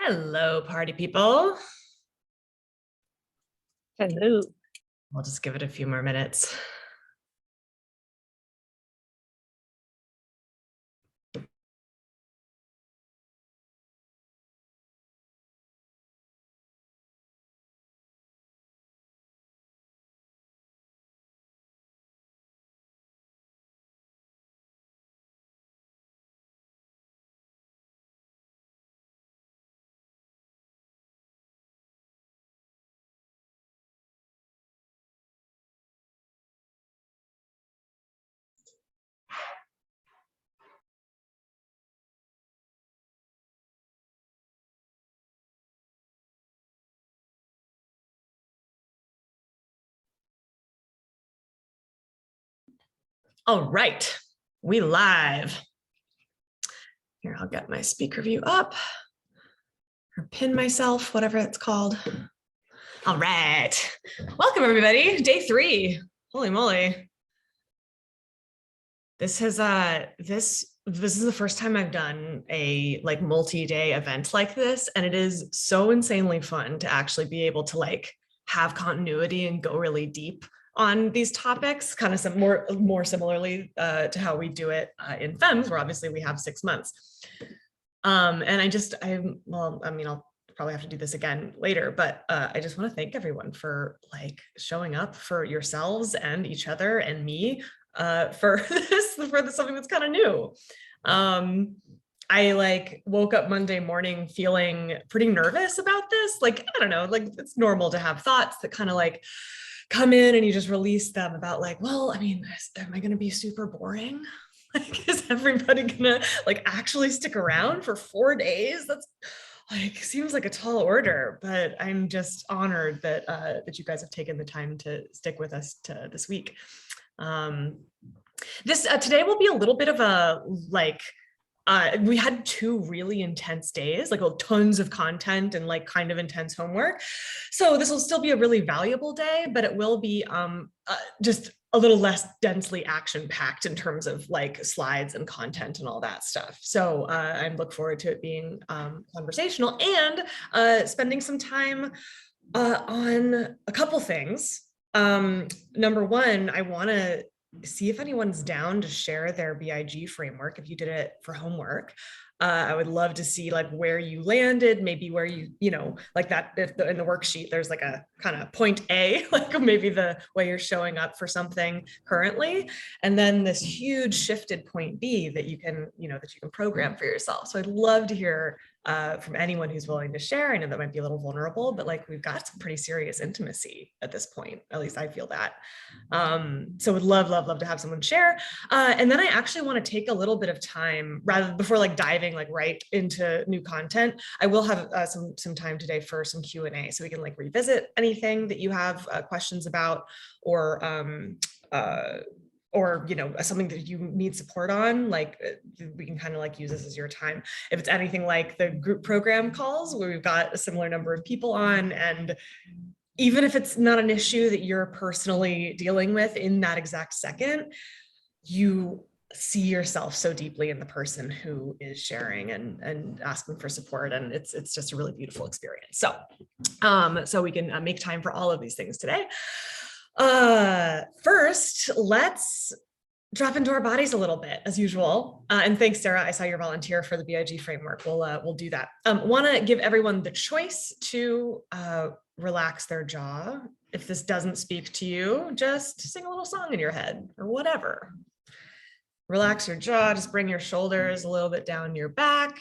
Hello, party people. Hello. I'll just give it a few more minutes. All right, we live. Here, I'll get my speaker view up or pin myself, whatever it's called. All right, welcome everybody. Day 3. Holy moly. This is the first time I've done a multi-day event like this, and it is so insanely fun to actually be able to have continuity and go really deep on these topics, kind of some more similarly to how we do it in FEMS, where obviously we have 6 months. And I'll probably have to do this again later, but I just want to thank everyone for showing up for yourselves and each other and me for something that's kind of new. I woke up Monday morning feeling pretty nervous about this. I don't know, it's normal to have thoughts that kind of come in and you just release them about well, I mean, am I going to be super boring? Is everybody gonna actually stick around for 4 days? That's seems like a tall order, but I'm just honored that that you guys have taken the time to stick with us this week. Today will be a little bit of a we had 2 really intense days, tons of content and kind of intense homework. So this will still be a really valuable day, but it will be just a little less densely action-packed in terms of slides and content and all that stuff. So I look forward to it being conversational and spending some time on a couple things. Number one, I want to see if anyone's down to share their BIG framework if you did it for homework. I would love to see where you landed, maybe where you that if in the worksheet there's a kind of point A, maybe the way you're showing up for something currently, and then this huge shifted point B that you can program for yourself. So I'd love to hear from anyone who's willing to share. I know that might be a little vulnerable, but we've got some pretty serious intimacy at this point. At least I feel that. So would love to have someone share. And then I actually want to take a little bit of time before diving right into new content. I will have some time today for some Q&A, so we can revisit anything that you have questions about, or something that you need support on. We can kind of use this as your time. If it's anything like the group program calls where we've got a similar number of people on, and even if it's not an issue that you're personally dealing with in that exact second, you see yourself so deeply in the person who is sharing and asking for support, and it's just a really beautiful experience. So so we can make time for all of these things today. First, let's drop into our bodies a little bit, as usual. And thanks, Sarah. I saw your volunteer for the BIG framework. We'll do that. Want to give everyone the choice to relax their jaw. If this doesn't speak to you, just sing a little song in your head or whatever. Relax your jaw, just bring your shoulders a little bit down your back,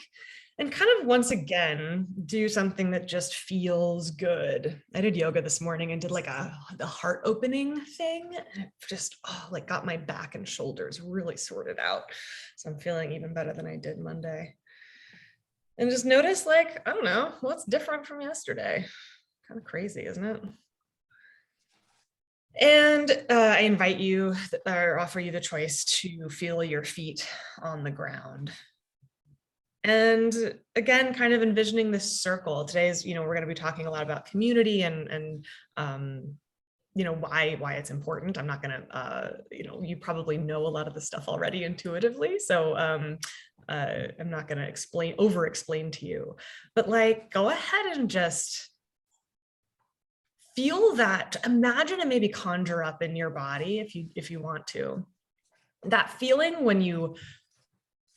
and kind of once again, do something that just feels good. I did yoga this morning and did the heart opening thing. And it just got my back and shoulders really sorted out. So I'm feeling even better than I did Monday. And just notice I don't know, what's different from yesterday. Kind of crazy, isn't it? And I invite you or offer you the choice to feel your feet on the ground. And again, kind of envisioning this circle. Today's, we're going to be talking a lot about community and why it's important. I'm not going to, you probably know a lot of the stuff already intuitively. So I'm not going to over explain to you, but like, go ahead and just feel that, imagine and maybe conjure up in your body, if you want to, that feeling when you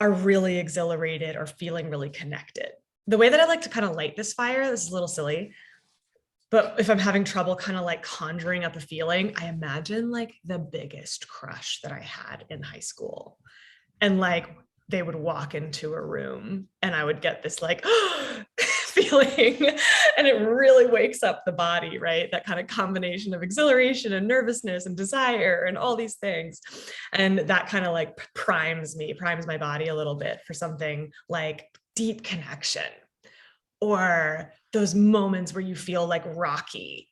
are really exhilarated or feeling really connected. The way that I like to kind of light this fire, this is a little silly, but if I'm having trouble kind of like conjuring up a feeling, I imagine like the biggest crush that I had in high school. And like they would walk into a room and I would get this like feeling, and it really wakes up the body, right? That kind of combination of exhilaration and nervousness and desire and all these things. And that kind of like primes my body a little bit for something like deep connection, or those moments where you feel like Rocky,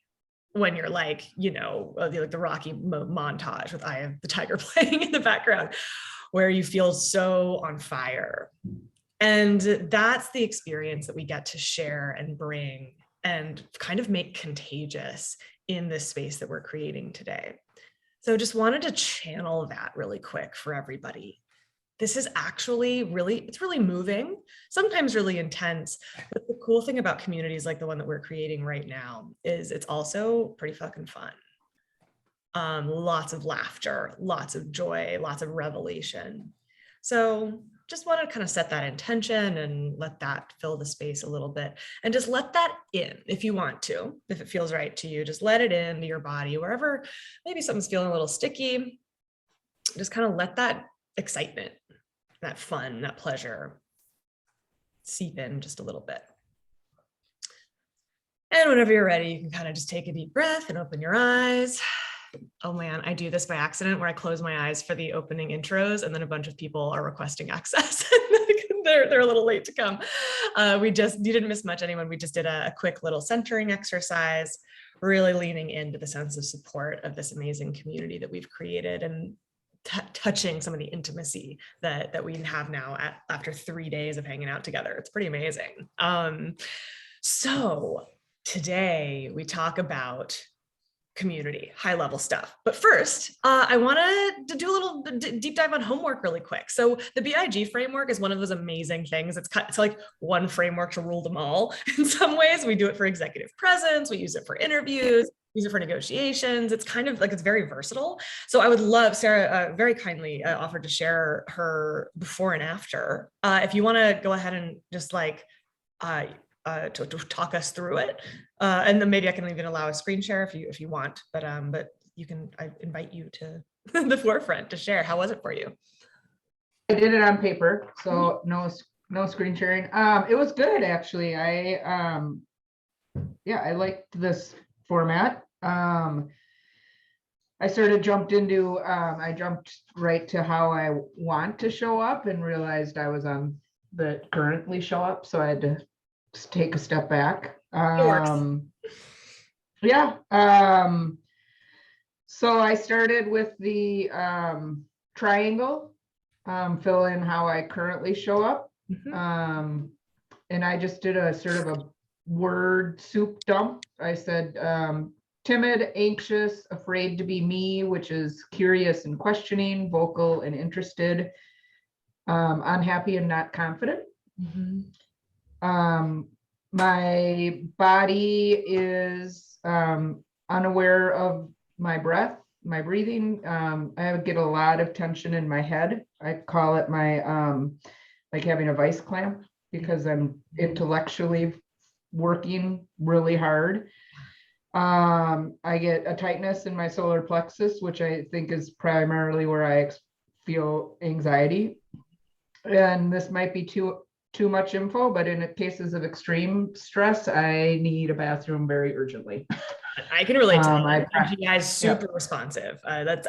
when you're like, like the Rocky montage with Eye of the Tiger playing in the background, where you feel so on fire. And that's the experience that we get to share and bring and kind of make contagious in this space that we're creating today. So just wanted to channel that really quick for everybody. This is actually it's really moving, sometimes really intense. But the cool thing about communities like the one that we're creating right now is it's also pretty fucking fun. Lots of laughter, lots of joy, lots of revelation. So just want to kind of set that intention and let that fill the space a little bit, and just let that in if you want to, if it feels right to you, just let it into your body, wherever maybe something's feeling a little sticky, just kind of let that excitement, that fun, that pleasure seep in just a little bit. And whenever you're ready, you can kind of just take a deep breath and open your eyes. Oh man, I do this by accident where I close my eyes for the opening intros and then a bunch of people are requesting access. They're a little late to come. You didn't miss much, anyone. We just did a quick little centering exercise, really leaning into the sense of support of this amazing community that we've created, and touching some of the intimacy that we have now after 3 days of hanging out together. It's pretty amazing. So today we talk about community, high level stuff. But first, I wanted to do a little deep dive on homework really quick. So the BIG framework is one of those amazing things. It's like one framework to rule them all. In some ways, we do it for executive presence. We use it for interviews, use it for negotiations. It's kind of like, it's very versatile. So I would love, Sarah very kindly offered to share her before and after. If you want to go ahead and just like, to talk us through it, and then maybe I can even allow a screen share if you want. But you can. I invite you to the forefront to share. How was it for you? I did it on paper, so no screen sharing. It was good actually. I liked this format. I jumped right to how I want to show up and realized I was on the currently show up, so I had to take a step back. So I started with the triangle, fill in how I currently show up. And I just did a sort of a word soup dump. I said timid, anxious, afraid to be me, which is curious and questioning, vocal and interested, unhappy and not confident. My body is unaware of my breath, my breathing. I get a lot of tension in my head. I call it my like having a vice clamp, because I'm intellectually working really hard. I get a tightness in my solar plexus, which I think is primarily where I feel anxiety. And this might be too much info, but in cases of extreme stress, I need a bathroom very urgently. I can relate to that. My GI is super responsive. That's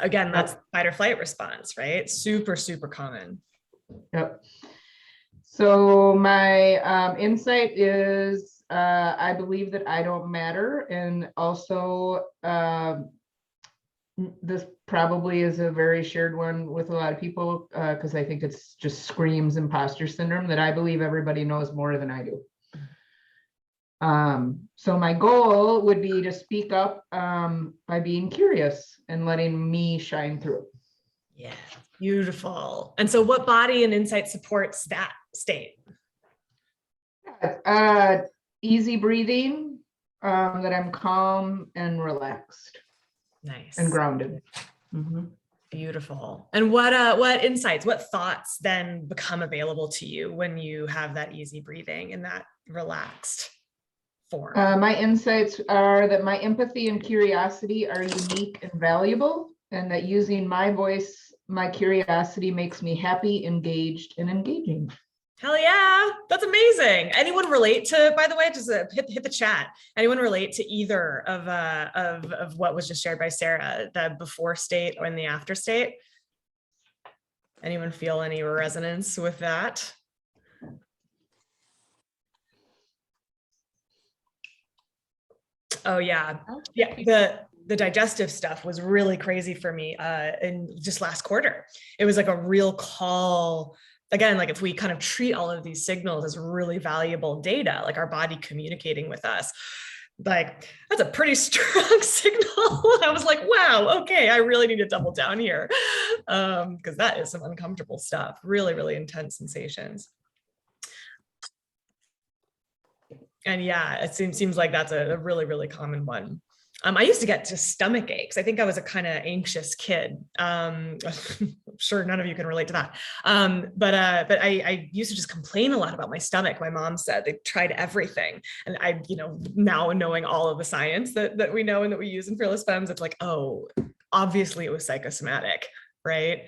fight or flight response, right? Super common. Yep. So my insight is I believe that I don't matter, and also this probably is a very shared one with a lot of people, because I think it's just screams imposter syndrome, that I believe everybody knows more than I do. So my goal would be to speak up by being curious and letting me shine through. Yeah, Beautiful. And so what body and insight supports that state? Uh, Easy breathing, that I'm calm and relaxed and Nice. grounded. Mhm. Beautiful. And what insights, what thoughts then become available to you when you have that easy breathing in that relaxed form? My insights are that my empathy and curiosity are unique and valuable, and that using my voice, my curiosity makes me happy, engaged, and engaging. Hell yeah, that's amazing. Anyone relate to, by the way, just hit the chat. Anyone relate to either of what was just shared by Sarah, the before state or in the after state? Anyone feel any resonance with that? Oh yeah, yeah. The digestive stuff was really crazy for me in just last quarter. It was like a real call. Again, like if we kind of treat all of these signals as really valuable data, like our body communicating with us, like that's a pretty strong signal. I was like, wow, okay, I really need to double down here, because that is some uncomfortable stuff. Really, really intense sensations. And yeah, it seems like that's a really, really common one. I used to get just stomach aches. I think I was a kind of anxious kid. I'm sure none of you can relate to that. But I used to just complain a lot about my stomach. My mom said they tried everything, and I, now knowing all of the science that we know and that we use in Fearless Femmes, it's like, oh, obviously it was psychosomatic, right?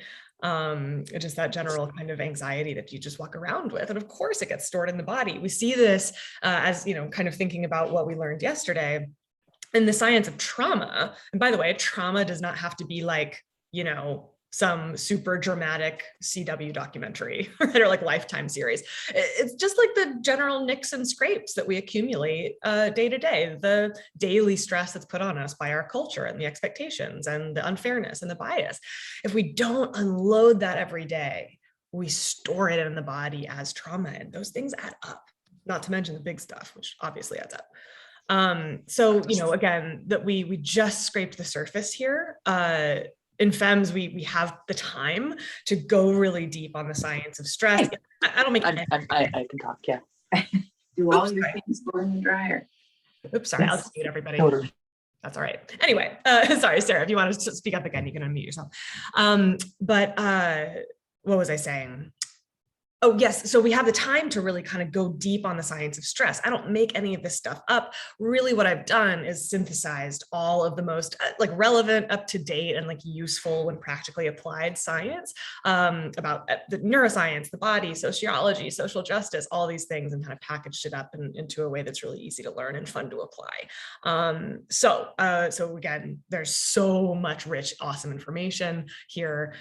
Just that general kind of anxiety that you just walk around with. And of course it gets stored in the body. We see this as, kind of thinking about what we learned yesterday in the science of trauma. And by the way, trauma does not have to be like, some super dramatic CW documentary or like Lifetime series. It's just like the general nicks and scrapes that we accumulate day to day, the daily stress that's put on us by our culture and the expectations and the unfairness and the bias. If we don't unload that every day, we store it in the body as trauma, and those things add up, not to mention the big stuff, which obviously adds up. So, again, that we just scraped the surface here. In Femmes, we have the time to go really deep on the science of stress. I don't make I can talk, yeah. Do all your things stored in the dryer. Oops, sorry, Yes. I'll just mute everybody. Totally. That's all right. Anyway, sorry, Sarah, if you want to speak up again, you can unmute yourself. But what was I saying? Oh, yes. So we have the time to really kind of go deep on the science of stress. I don't make any of this stuff up. Really, what I've done is synthesized all of the most like relevant, up to date, and like useful when practically applied science about the neuroscience, the body, sociology, social justice, all these things, and kind of packaged it up into a way that's really easy to learn and fun to apply. So again, there's so much rich, awesome information here.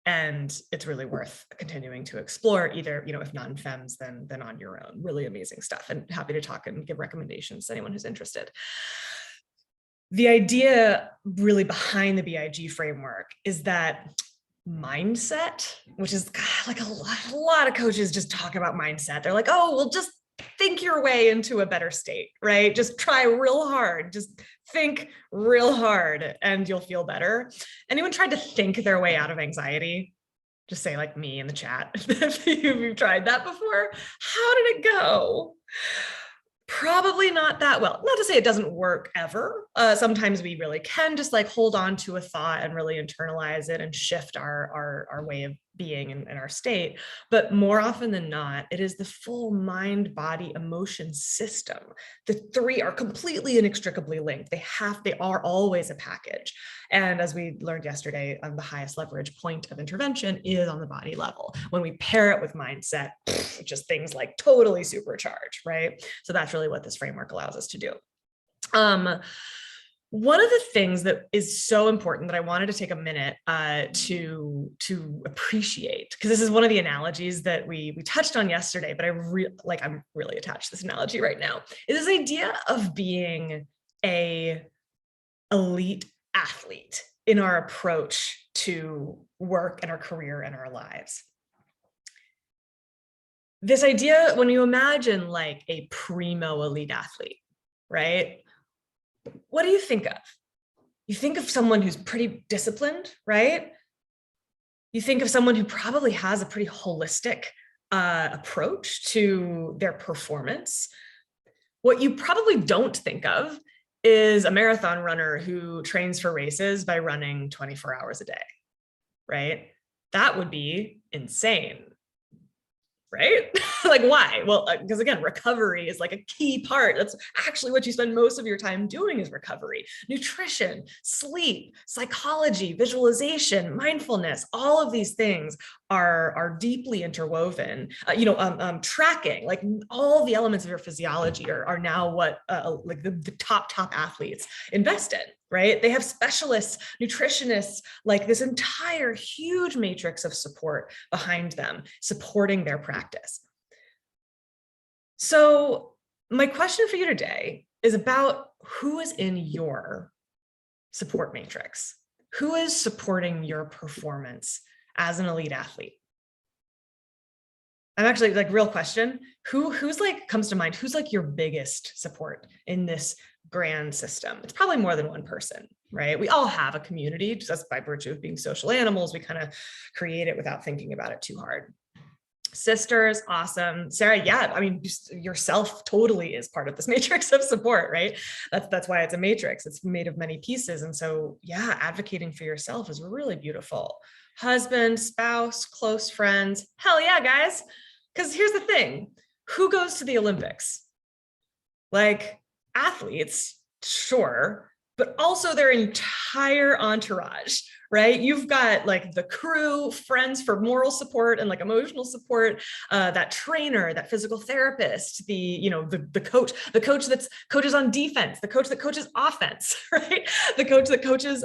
And it's really worth continuing to explore, either, if not in Femmes, then on your own. Really amazing stuff, and happy to talk and give recommendations to anyone who's interested. The idea really behind the BIG framework is that mindset, which is like a lot of coaches just talk about mindset. They're like, oh, well, just think your way into a better state, right? Just try real hard. Just think real hard and you'll feel better. Anyone tried to think their way out of anxiety? Just say like me in the chat if you've tried that before. How did it go? Probably not that well. Not to say it doesn't work ever. Sometimes we really can just like hold on to a thought and really internalize it and shift our way of being and our state. But more often than not, it is the full mind, body, emotion system. The three are completely inextricably linked. They are always a package. And as we learned yesterday, the highest leverage point of intervention is on the body level. When we pair it with mindset, just things like totally supercharged, right? So that's really what this framework allows us to do. One of the things that is so important that I wanted to take a minute to appreciate, because this is one of the analogies that we touched on yesterday, but I'm really attached to this analogy right now, is this idea of being a elite athlete in our approach to work and our career and our lives. This idea, when you imagine like a primo elite athlete, right? What do you think of? You think of someone who's pretty disciplined, right? You think of someone who probably has a pretty holistic approach to their performance. What you probably don't think of is a marathon runner who trains for races by running 24 hours a day, right? That would be insane, right? Like, why? Well, because again, recovery is like a key part. That's actually what you spend most of your time doing, is recovery. Nutrition, sleep, psychology, visualization, mindfulness, all of these things are deeply interwoven. Tracking, like all the elements of your physiology are now what like the top athletes invest in. Right? They have specialists, nutritionists, like this entire huge matrix of support behind them, supporting their practice. So my question for you today is about who is in your support matrix. Who is supporting your performance as an elite athlete? I'm actually, like, real question, who's like comes to mind, who's like your biggest support in this grand system? It's probably more than one person, right? We all have a community, just by virtue of being social animals. We kind of create it without thinking about it too hard. Sisters, awesome. Sarah, yeah, I mean, yourself totally is part of this matrix of support, right? That's why it's a matrix. It's made of many pieces. And so, yeah, advocating for yourself is really beautiful. Husband, spouse, close friends, hell yeah, guys. Because here's the thing, who goes to the Olympics? Like, athletes, sure, but also their entire entourage, right? You've got like the crew, friends for moral support and like emotional support, that trainer, that physical therapist, the coach that coaches on defense, the coach that coaches offense, right? The coach that coaches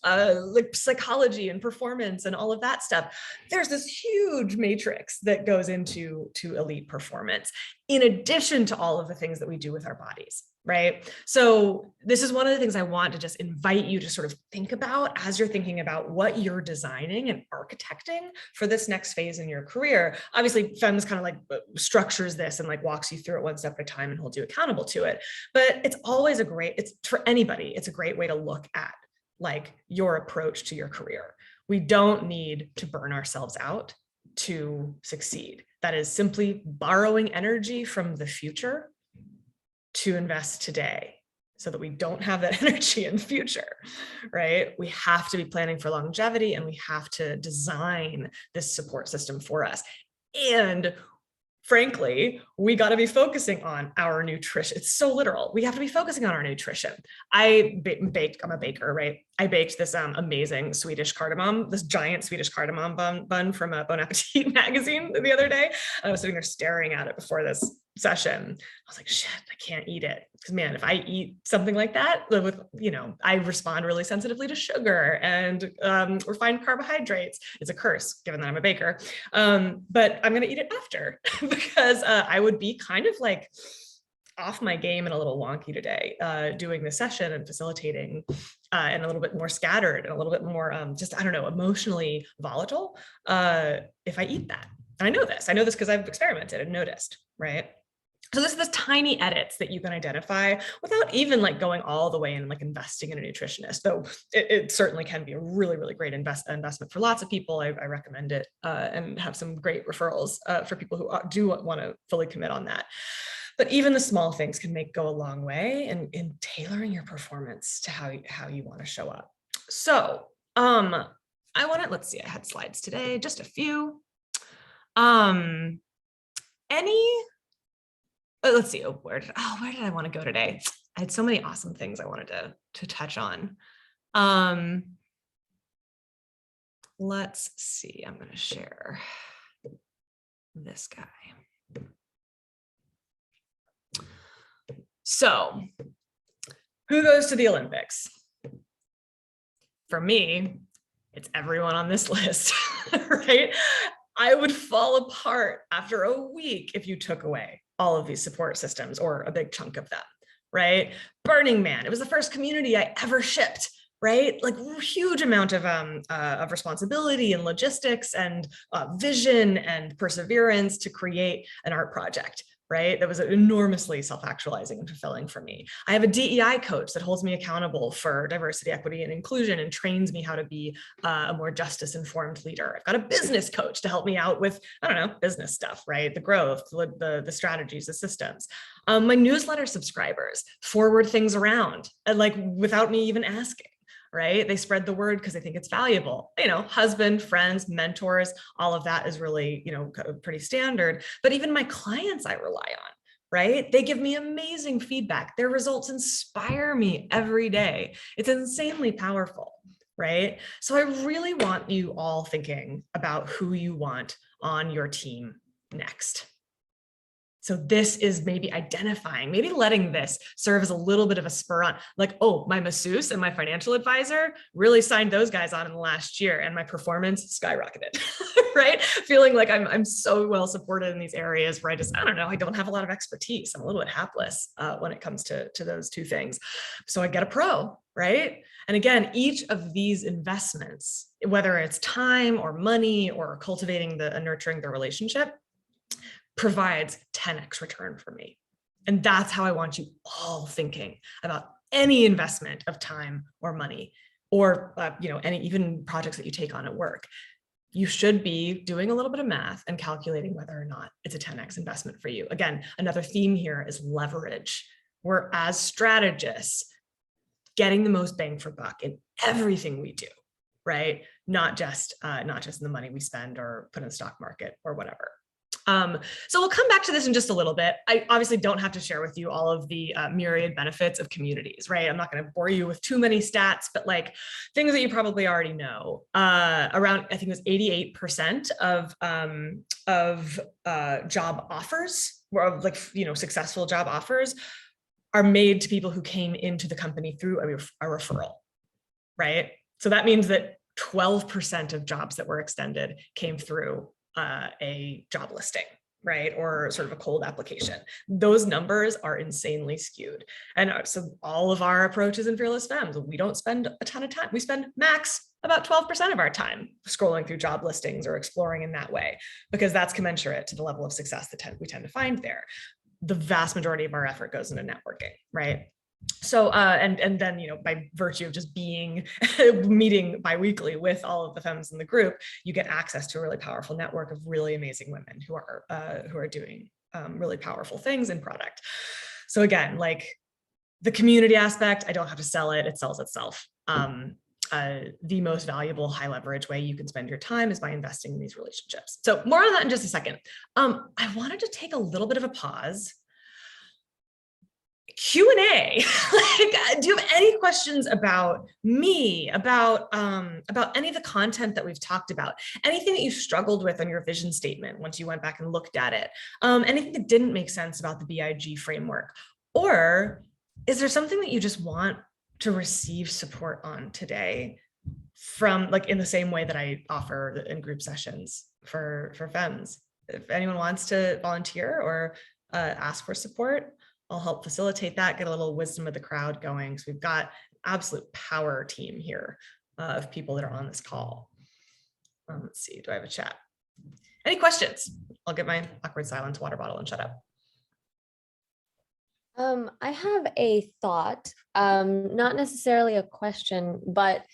like psychology and performance and all of that stuff. There's this huge matrix that goes into elite performance, in addition to all of the things that we do with our bodies. Right? So this is one of the things I want to just invite you to sort of think about as you're thinking about what you're designing and architecting for this next phase in your career. Obviously, FEMS kind of like structures this and like walks you through it one step at a time and holds you accountable to it. But it's always it's for anybody, it's a great way to look at like your approach to your career. We don't need to burn ourselves out to succeed. That is simply borrowing energy from the future to invest today so that we don't have that energy in the future, right? We have to be planning for longevity, and we have to design this support system for us. And frankly, we got to be focusing on our nutrition. It's so literal. We have to be focusing on our nutrition. I'm a baker, right? I baked this amazing Swedish cardamom, this giant Swedish cardamom bun from Bon Appetit magazine the other day. I was sitting there staring at it before this session. I was like, shit, I can't eat it. Because man, if I eat something like that, with, I respond really sensitively to sugar and refined carbohydrates. It's a curse, given that I'm a baker. But I'm going to eat it after because I would be kind of like off my game and a little wonky today, doing this session and facilitating, and a little bit more scattered and a little bit more just, I don't know, emotionally volatile if I eat that. And I know this because I've experimented and noticed, right? So this is this tiny edits that you can identify without even like going all the way and like investing in a nutritionist, though it certainly can be a really, really great investment for lots of people. I recommend it and have some great referrals for people who do want to fully commit on that. But even the small things can go a long way in tailoring your performance to how you want to show up. So let's see, I had slides today, just a few. Let's see, where did I want to go today? I had so many awesome things I wanted to touch on. Let's see, I'm going to share this guy. So, who goes to the Olympics? For me, it's everyone on this list, right? I would fall apart after a week if you took away all of these support systems, or a big chunk of them, right? Burning Man, it was the first community I ever shipped, right? Like huge amount of responsibility and logistics and vision and perseverance to create an art project, right? That was enormously self-actualizing and fulfilling for me. I have a DEI coach that holds me accountable for diversity, equity, and inclusion and trains me how to be a more justice-informed leader. I've got a business coach to help me out with, I don't know, business stuff, right? The growth, the strategies, the systems. My newsletter subscribers forward things around, like without me even asking. Right? They spread the word because they think it's valuable. You know, husband, friends, mentors, all of that is really, you know, pretty standard. But even my clients I rely on, right? They give me amazing feedback. Their results inspire me every day. It's insanely powerful, right? So I really want you all thinking about who you want on your team next. So this is maybe identifying, maybe letting this serve as a little bit of a spur on, like, oh, my masseuse and my financial advisor really signed those guys on in the last year and my performance skyrocketed, right? Feeling like I'm so well supported in these areas where I don't know, I don't have a lot of expertise. I'm a little bit hapless when it comes to those two things. So I get a pro, right? And again, each of these investments, whether it's time or money or cultivating and nurturing the relationship, provides 10x return for me. And that's how I want you all thinking about any investment of time or money, or you know, any even projects that you take on at work. You should be doing a little bit of math and calculating whether or not it's a 10x investment for you. Again, another theme here is leverage. We're, as strategists, getting the most bang for buck in everything we do, right? Not just in the money we spend or put in the stock market or whatever. So we'll come back to this in just a little bit. I obviously don't have to share with you all of the myriad benefits of communities, right? I'm not going to bore you with too many stats, but like things that you probably already know. Around, I think it was 88% of job offers, or like, you know, successful job offers, are made to people who came into the company through a referral, right? So that means that 12% of jobs that were extended came through a job listing, right? Or sort of a cold application. Those numbers are insanely skewed. And so all of our approaches in Fearless Femmes, we don't spend a ton of time. We spend max about 12% of our time scrolling through job listings or exploring in that way, because that's commensurate to the level of success that we tend to find there. The vast majority of our effort goes into networking, right? So, and then, you know, by virtue of just meeting biweekly with all of the femmes in the group, you get access to a really powerful network of really amazing women who are doing really powerful things in product. So again, like the community aspect, I don't have to sell it, it sells itself. The most valuable high leverage way you can spend your time is by investing in these relationships. So more on that in just a second. I wanted to take a little bit of a pause. Q&A. Like, do you have any questions about me, about any of the content that we've talked about, anything that you struggled with on your vision statement once you went back and looked at it, anything that didn't make sense about the BIG framework, or is there something that you just want to receive support on today from, like, in the same way that I offer in group sessions for femmes? If anyone wants to volunteer or ask for support, I'll help facilitate that, get a little wisdom of the crowd going. So we've got an absolute power team here of people that are on this call. Let's see, do I have a chat? Any questions? I'll get my awkward silence water bottle and shut up. I have a thought, not necessarily a question, but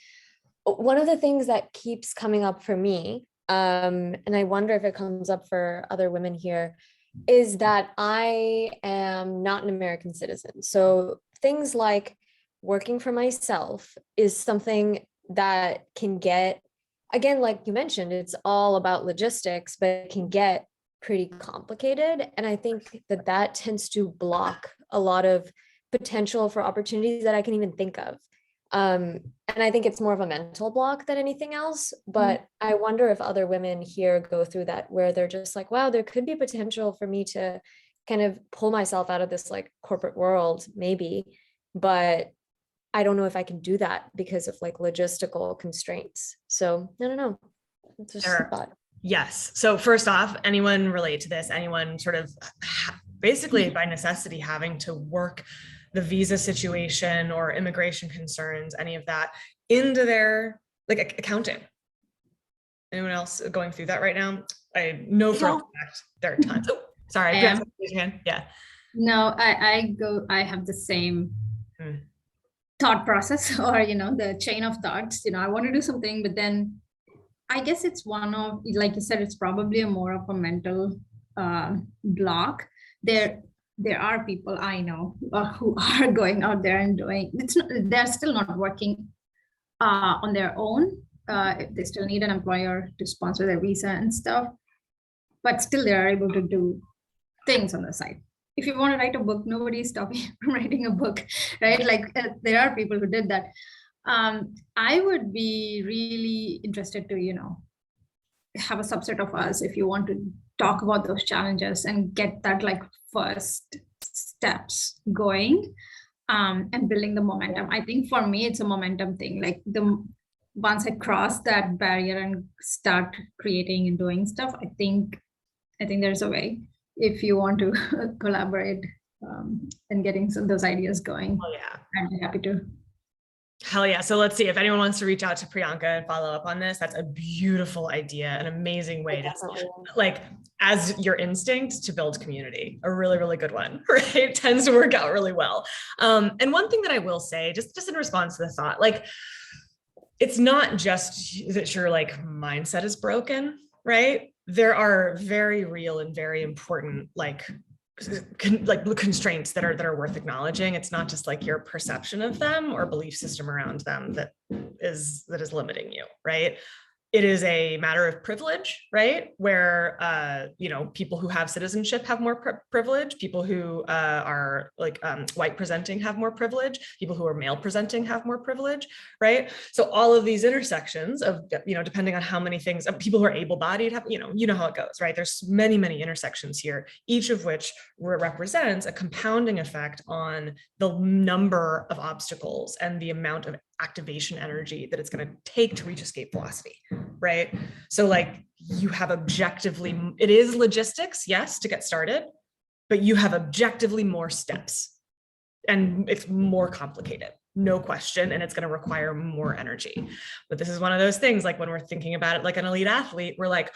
one of the things that keeps coming up for me, and I wonder if it comes up for other women here, is that I am not an American citizen. So things like working for myself is something that can get, again, like you mentioned, it's all about logistics, but it can get pretty complicated. And I think that tends to block a lot of potential for opportunities that I can even think of. And I think it's more of a mental block than anything else, but I wonder if other women here go through that, where they're just like, wow, there could be potential for me to kind of pull myself out of this like corporate world, maybe, but I don't know if I can do that because of like logistical constraints. So I don't know. It's just a thought. Yes. So first off, anyone relate to this? Anyone sort of basically by necessity having to work the visa situation or immigration concerns, any of that, into their like accounting? Anyone else going through that right now? I know for a fact there are tons. Oh, Sorry, I Priyanka, am. raise your hand. Yeah. No, I have the same Hmm. thought process or, the chain of thoughts, I want to do something, but then I guess it's one of, like you said, it's probably a more of a mental block. There are people I know who are going out there and doing, they're still not working on their own. They still need an employer to sponsor their visa and stuff, but still they are able to do things on the side. If you want to write a book, nobody is stopping you from writing a book, right? Like there are people who did that. I would be really interested to, have a subset of us if you want to talk about those challenges and get that like first steps going, and building the momentum. I think for me, it's a momentum thing. Like once I cross that barrier and start creating and doing stuff, I think there's a way if you want to collaborate, and getting some of those ideas going. Oh yeah. I'd be happy to. Hell yeah. So let's see if anyone wants to reach out to Priyanka and follow up on this. That's a beautiful idea, an amazing way to, Definitely. like, as your instinct to build community, a really, really good one, right? It tends to work out really well. And one thing that I will say, just in response to the thought, like, it's not just that your like mindset is broken, right? There are very real and very important like constraints that are worth acknowledging. It's not just like your perception of them or belief system around them that is limiting you, right? It is a matter of privilege, right? Where, people who have citizenship have more privilege. People who are like white presenting have more privilege. People who are male presenting have more privilege, right? So all of these intersections of, depending on how many things, people who are able-bodied have, you know how it goes, right? There's many, many intersections here, each of which represents a compounding effect on the number of obstacles and the amount of activation energy that it's going to take to reach escape velocity, right? So like you have objectively, it is logistics, yes, to get started, but you have objectively more steps and it's more complicated, no question, and it's going to require more energy. But this is one of those things, like when we're thinking about it like an elite athlete, we're like,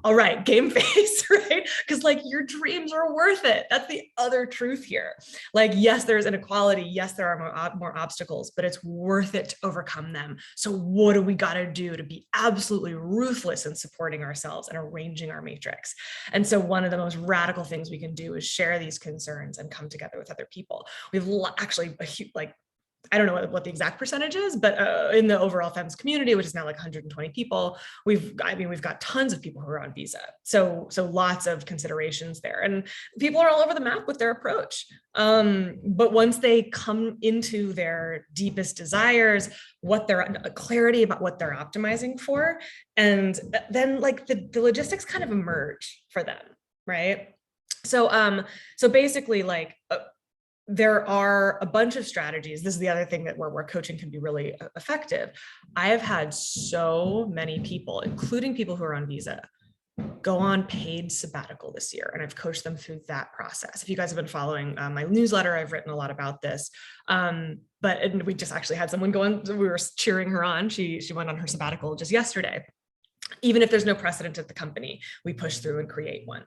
all right, game face, right? Because like your dreams are worth it. That's the other truth here. Like, yes, there's inequality. Yes, there are more obstacles, but it's worth it to overcome them. So what do we got to do to be absolutely ruthless in supporting ourselves and arranging our matrix? And so one of the most radical things we can do is share these concerns and come together with other people. We've actually I don't know what the exact percentage is, but in the overall FEMS community, which is now like 120 people, we've got tons of people who are on visa. So lots of considerations there, and people are all over the map with their approach. But once they come into their deepest desires, what their clarity about what they're optimizing for, and then like the logistics kind of emerge for them, right? So basically like. There are a bunch of strategies. This is the other thing that where coaching can be really effective. I have had so many people, including people who are on visa, go on paid sabbatical this year. And I've coached them through that process. If you guys have been following my newsletter, I've written a lot about this. But we just actually had someone we were cheering her on. She went on her sabbatical just yesterday. Even if there's no precedent at the company, we push through and create one.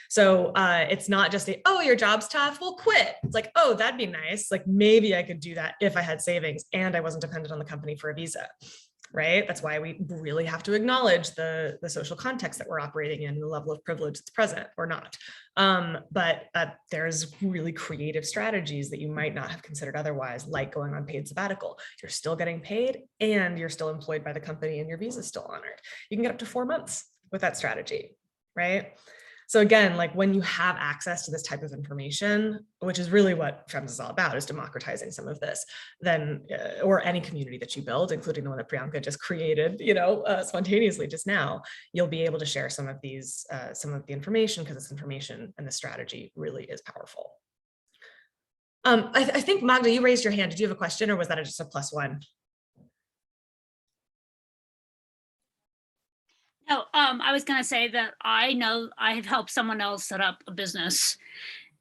So it's not just your job's tough, well, quit. It's like, oh, that'd be nice. Like maybe I could do that if I had savings and I wasn't dependent on the company for a visa, right? That's why we really have to acknowledge the social context that we're operating in, the level of privilege that's present or not. But there's really creative strategies that you might not have considered otherwise, like going on paid sabbatical. You're still getting paid and you're still employed by the company and your visa is still honored. You can get up to 4 months with that strategy, right? So again, like when you have access to this type of information, which is really what FEMS is all about, is democratizing some of this, then, or any community that you build, including the one that Priyanka just created, spontaneously just now, you'll be able to share some of the information, because this information and the strategy really is powerful. I think Magda, you raised your hand. Did you have a question, or was that just a +1? No, I was going to say that I know I have helped someone else set up a business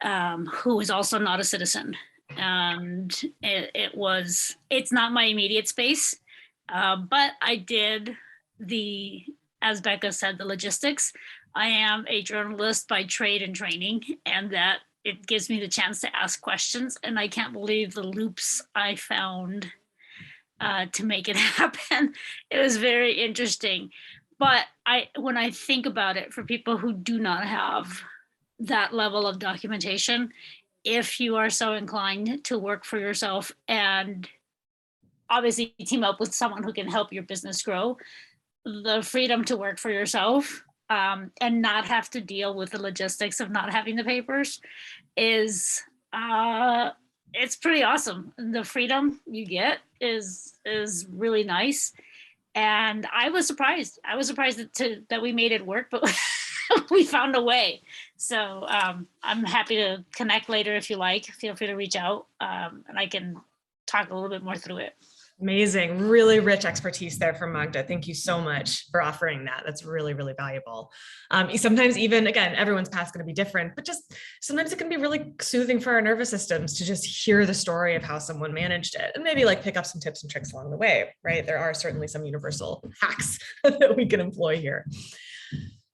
who is also not a citizen. And it's not my immediate space, but I did as Becca said, the logistics. I am a journalist by trade and training, and that it gives me the chance to ask questions. And I can't believe the loops I found to make it happen. It was very interesting. But when I think about it, for people who do not have that level of documentation, if you are so inclined to work for yourself and obviously team up with someone who can help your business grow, the freedom to work for yourself and not have to deal with the logistics of not having the papers is it's pretty awesome. The freedom you get is really nice. And I was surprised. I was surprised that we made it work, but we found a way. So I'm happy to connect later if you like. Feel free to reach out and I can talk a little bit more through it. Amazing, really rich expertise there from Magda. Thank you so much for offering that. That's really, really valuable. Sometimes even, again, everyone's path's going to be different, but just sometimes it can be really soothing for our nervous systems to just hear the story of how someone managed it and maybe like pick up some tips and tricks along the way, right? There are certainly some universal hacks that we can employ here.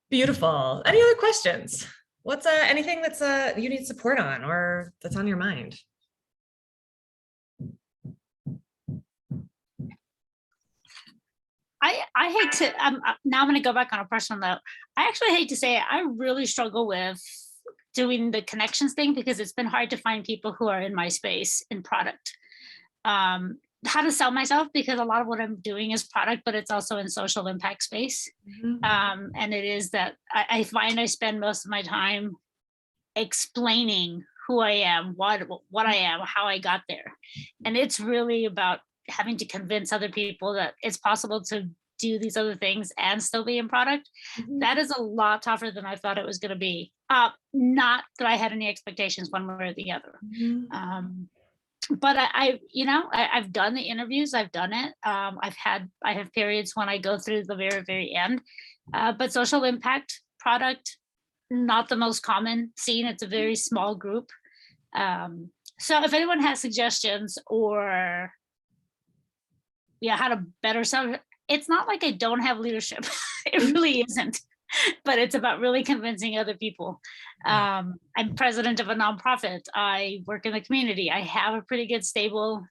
Beautiful. Any other questions? What's anything that's you need support on or that's on your mind? I hate to, now I'm going to go back on a personal note. I actually hate to say it, I really struggle with doing the connections thing because it's been hard to find people who are in my space in product. How to sell myself, because a lot of what I'm doing is product, but it's also in social impact space. Mm-hmm. And it is that I find I spend most of my time explaining who I am, what I am, how I got there. And it's really about having to convince other people that it's possible to do these other things and still be in product. Mm-hmm. That is a lot tougher than I thought it was going to be. Not that I had any expectations one way or the other. Mm-hmm. But I've done the interviews, I've done it. I have periods when I go through the very, very end, but social impact product, not the most common scene. It's a very small group. So if anyone has suggestions or how to better sell, it's not like I don't have leadership. It really isn't, but it's about really convincing other people. I'm president of a nonprofit. I work in the community. I have a pretty good stable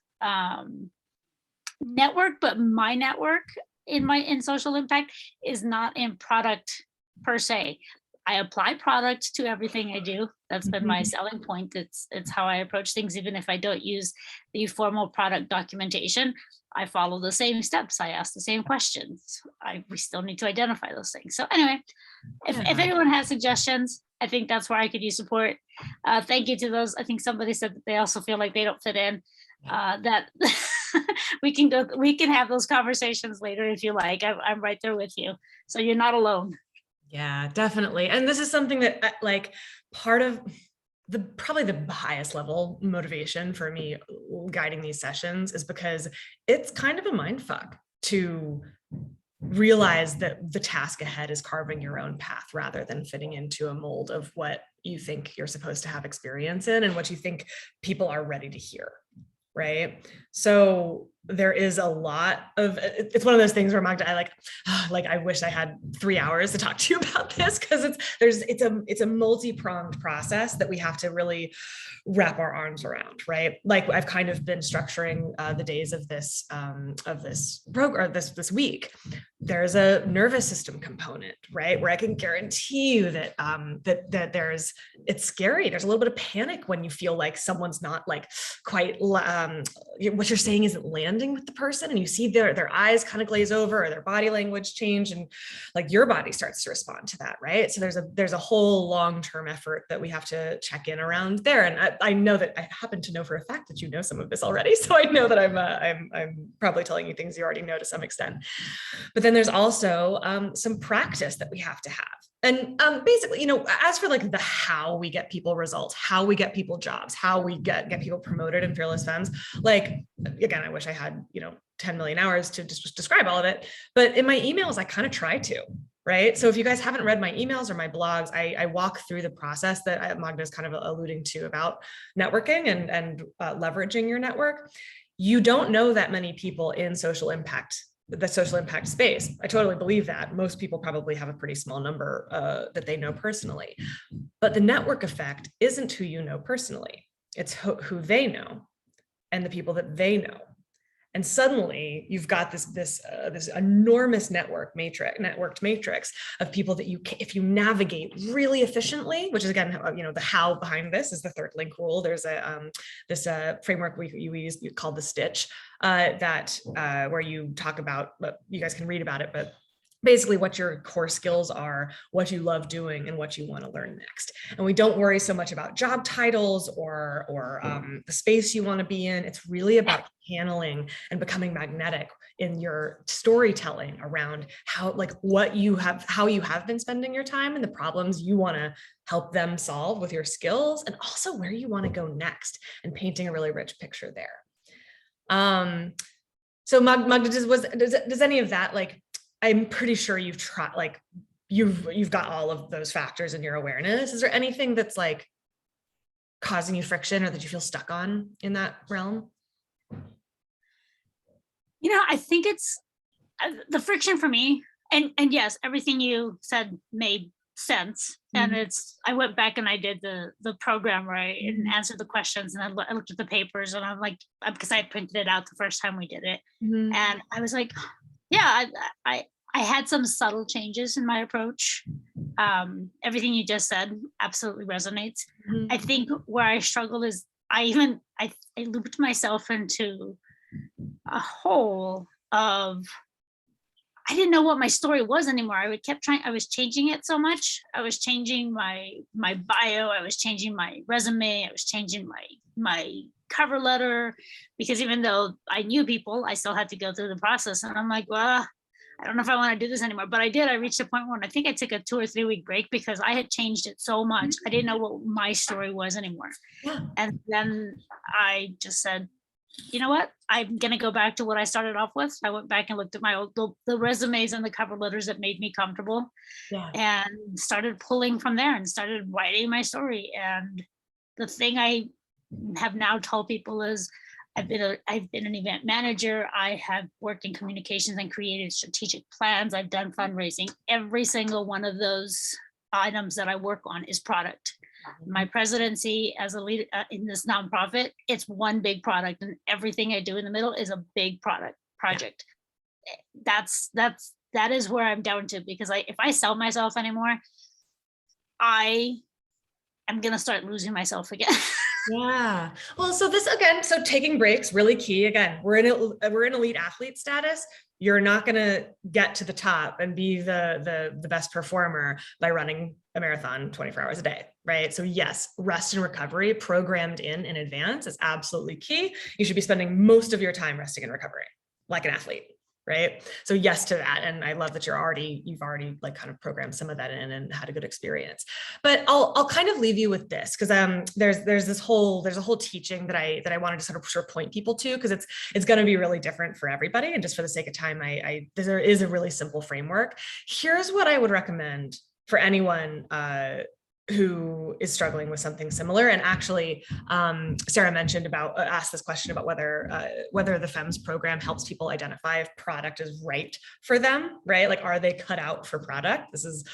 network, but my network in social impact is not in product per se. I apply product to everything I do. That's been my selling point. It's how I approach things, even if I don't use the formal product documentation. I follow the same steps. I ask the same questions. We still need to identify those things. So anyway, if anyone has suggestions, I think that's where I could use support. Thank you to those. I think somebody said that they also feel like they don't fit in. That we can have those conversations later if you like. I'm right there with you. So you're not alone. Yeah, definitely. And this is something that like part of probably the highest level motivation for me guiding these sessions is because it's kind of a mindfuck to realize that the task ahead is carving your own path rather than fitting into a mold of what you think you're supposed to have experience in and what you think people are ready to hear. Right. So there is a lot of, it's one of those things where Magda, I wish I had 3 hours to talk to you about this because it's a multi-pronged process that we have to really wrap our arms around. Right. Like I've kind of been structuring the days of this program, this week. There's a nervous system component, right, where I can guarantee you that it's scary. There's a little bit of panic when you feel like someone's not like quite what you're saying isn't landing with the person, and you see their eyes kind of glaze over or their body language change, and like your body starts to respond to that, right? So there's a whole long-term effort that we have to check in around there. And I know that I happen to know for a fact that you know some of this already, so I know that I'm probably telling you things you already know to some extent. But then there's also some practice that we have to have. And basically, as for like the how we get people results, how we get people jobs, how we get people promoted in Fearless Femmes, like, again, I wish I had, 10 million hours to just describe all of it. But in my emails, I kind of try to, right? So if you guys haven't read my emails or my blogs, I walk through the process that Magda is kind of alluding to about networking and leveraging your network. You don't know that many people in social impact the social impact space. I totally believe that. Most people probably have a pretty small number that they know personally. But the network effect isn't who you know personally. It's who they know and the people that they know. And suddenly you've got this enormous networked matrix of people that if you navigate really efficiently, which is again, the how behind this is the third link rule. There's this framework we use called the Stitch where you talk about, you guys can read about it, but basically what your core skills are, what you love doing, and what you want to learn next. And we don't worry so much about job titles or the space you want to be in. It's really about channeling and becoming magnetic in your storytelling around how you have been spending your time and the problems you want to help them solve with your skills, and also where you want to go next, and painting a really rich picture there. So Magda, does any of that, I'm pretty sure you've tried, you've got all of those factors in your awareness. Is there anything that's causing you friction or that you feel stuck on in that realm? I think it's the friction for me. And yes, everything you said made sense. And I went back and I did the program right and answered the questions, and I looked at the papers, and I'm like, because I had printed it out the first time we did it. And I was like, yeah, I had some subtle changes in my approach. Everything you just said absolutely resonates. I think where I struggled is I looped myself into a hole of, I didn't know what my story was anymore. I was changing it so much. I was changing my bio. I was changing my resume. I was changing my cover letter, because even though I knew people, I still had to go through the process. And I'm like, well, I don't know if I want to do this anymore. But I did. I reached a point where I think I took a 2 or 3 week break because I had changed it so much. I didn't know what my story was anymore. Yeah. And then I just said, you know what? I'm going to go back to what I started off with. I went back and looked at my the resumes and the cover letters that made me comfortable, and started pulling from there and started writing my story. And the thing I have now told people is, I've been an event manager. I have worked in communications and created strategic plans. I've done fundraising. Every single one of those items that I work on is product. My presidency as a leader in this nonprofit, it's one big product, and everything I do in the middle is a big project. That is where I'm down to, because if I sell myself anymore, I am gonna start losing myself again. Yeah. Well, so taking breaks, really key. Again, we're in elite athlete status. You're not going to get to the top and be the best performer by running a marathon 24 hours a day, right? So yes, rest and recovery programmed in advance is absolutely key. You should be spending most of your time resting and recovering like an athlete, right? So yes to that. And I love that you've already kind of programmed some of that in and had a good experience. But I'll kind of leave you with this, because there's a whole teaching that I wanted to sort of point people to, because it's going to be really different for everybody. And just for the sake of time, there is a really simple framework. Here's what I would recommend for anyone who is struggling with something similar. And actually, Sarah asked this question about whether the FEMS program helps people identify if product is right for them, right? Like, are they cut out for product? This is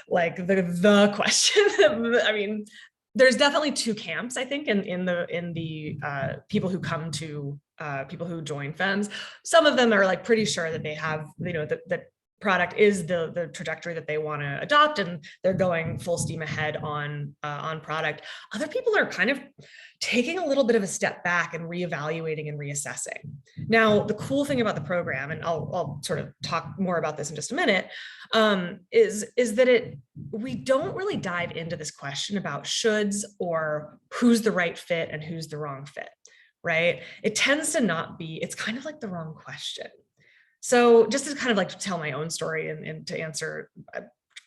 like the question. I mean, there's definitely 2 camps, I think, in the people who come to people who join FEMS. Some of them are pretty sure that they have, that product is the trajectory that they want to adopt, and they're going full steam ahead on product. Other people are kind of taking a little bit of a step back and reevaluating and reassessing. Now, the cool thing about the program, and I'll sort of talk more about this in just a minute, is that we don't really dive into this question about shoulds or who's the right fit and who's the wrong fit, right? It tends to not be, it's kind of like the wrong question. So just to kind of tell my own story and to